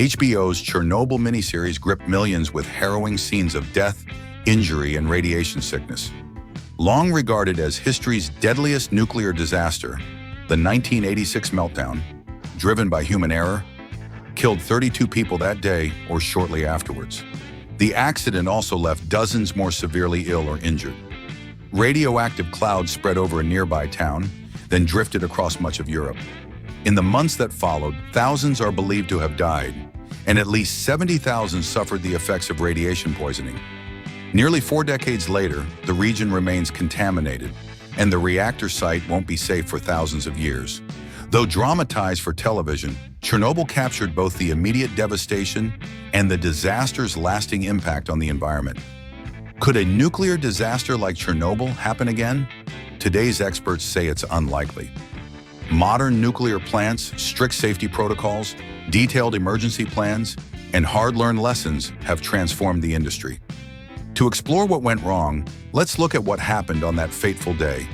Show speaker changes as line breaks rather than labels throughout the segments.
HBO's Chernobyl miniseries gripped millions with harrowing scenes of death, injury, and radiation sickness. Long regarded as history's deadliest nuclear disaster, the 1986 meltdown, driven by human error, killed 32 people that day or shortly afterwards. The accident also left dozens more severely ill or injured. Radioactive clouds spread over a nearby town, then drifted across much of Europe. In the months that followed, thousands are believed to have died, and at least 70,000 suffered the effects of radiation poisoning. Nearly 4 decades later, the region remains contaminated, and the reactor site won't be safe for thousands of years. Though dramatized for television, Chernobyl captured both the immediate devastation and the disaster's lasting impact on the environment. Could a nuclear disaster like Chernobyl happen again? Today's experts say it's unlikely. Modern nuclear plants, strict safety protocols, detailed emergency plans, and hard-learned lessons have transformed the industry. To explore what went wrong, let's look at what happened on that fateful day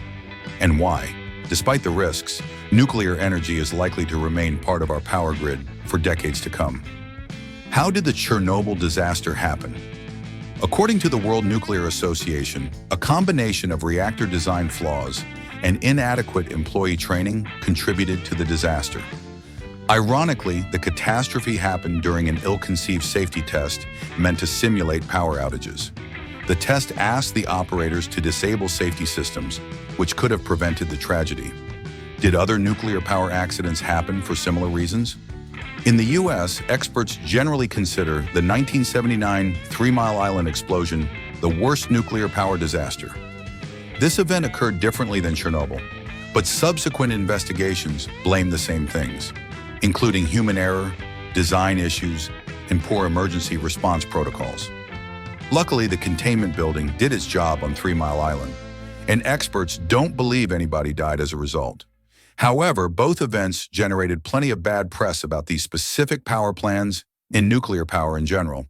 and why, despite the risks, nuclear energy is likely to remain part of our power grid for decades to come. How did the Chernobyl disaster happen? According to the World Nuclear Association, a combination of reactor design flaws and inadequate employee training contributed to the disaster. Ironically, the catastrophe happened during an ill-conceived safety test meant to simulate power outages. The test asked the operators to disable safety systems, which could have prevented the tragedy. Did other nuclear power accidents happen for similar reasons? In the U.S., experts generally consider the 1979 Three Mile Island explosion the worst nuclear power disaster. This event occurred differently than Chernobyl, but subsequent investigations blame the same things, including human error, design issues, and poor emergency response protocols. Luckily, the containment building did its job on 3 Mile Island, and experts don't believe anybody died as a result. However, both events generated plenty of bad press about these specific power plants and nuclear power in general.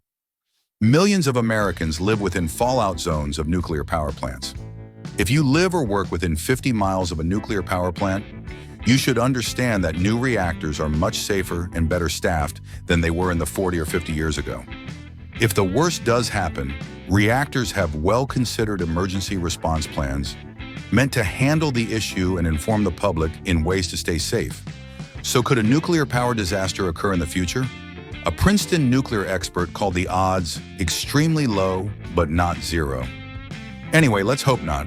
Millions of Americans live within fallout zones of nuclear power plants. If you live or work within 50 miles of a nuclear power plant, you should understand that new reactors are much safer and better staffed than they were in the 40 or 50 years ago. If the worst does happen, reactors have well-considered emergency response plans meant to handle the issue and inform the public in ways to stay safe. So could a nuclear power disaster occur in the future? A Princeton nuclear expert called the odds extremely low, but not zero. Anyway, let's hope not.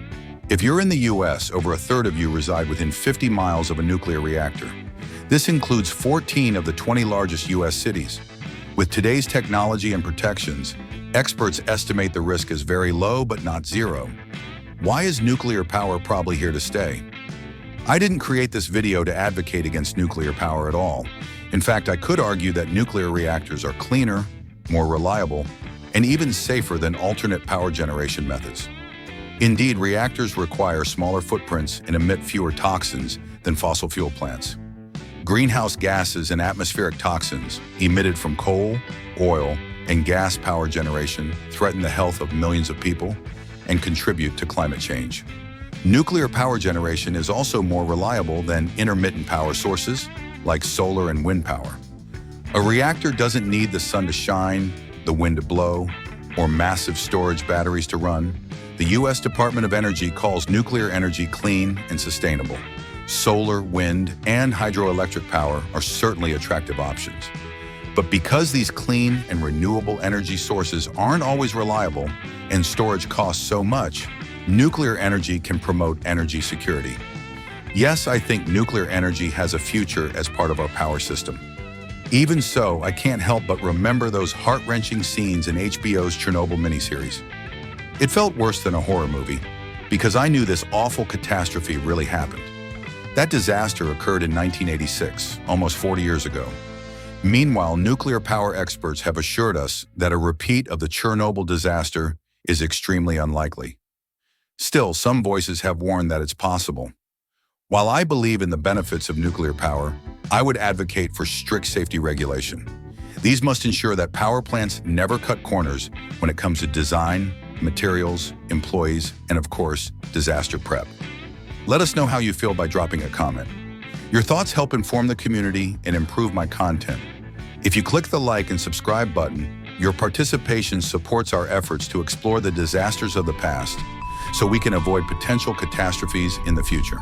If you're in the US, over a third of you reside within 50 miles of a nuclear reactor. This includes 14 of the 20 largest US cities. With today's technology and protections, experts estimate the risk is very low but not zero. Why is nuclear power probably here to stay? I didn't create this video to advocate against nuclear power at all. In fact, I could argue that nuclear reactors are cleaner, more reliable, and even safer than alternate power generation methods. Indeed, reactors require smaller footprints and emit fewer toxins than fossil fuel plants. Greenhouse gases and atmospheric toxins emitted from coal, oil, and gas power generation threaten the health of millions of people and contribute to climate change. Nuclear power generation is also more reliable than intermittent power sources like solar and wind power. A reactor doesn't need the sun to shine, the wind to blow, or massive storage batteries to run. The U.S. Department of Energy calls nuclear energy clean and sustainable. Solar, wind, and hydroelectric power are certainly attractive options. But because these clean and renewable energy sources aren't always reliable and storage costs so much, nuclear energy can promote energy security. Yes, I think nuclear energy has a future as part of our power system. Even so, I can't help but remember those heart-wrenching scenes in HBO's Chernobyl miniseries. It felt worse than a horror movie because I knew this awful catastrophe really happened. That disaster occurred in 1986, almost 40 years ago. Meanwhile, nuclear power experts have assured us that a repeat of the Chernobyl disaster is extremely unlikely. Still, some voices have warned that it's possible. While I believe in the benefits of nuclear power, I would advocate for strict safety regulation. These must ensure that power plants never cut corners when it comes to design, materials, employees, and of course, disaster prep. Let us know how you feel by dropping a comment. Your thoughts help inform the community and improve my content. If you click the like and subscribe button, your participation supports our efforts to explore the disasters of the past so we can avoid potential catastrophes in the future.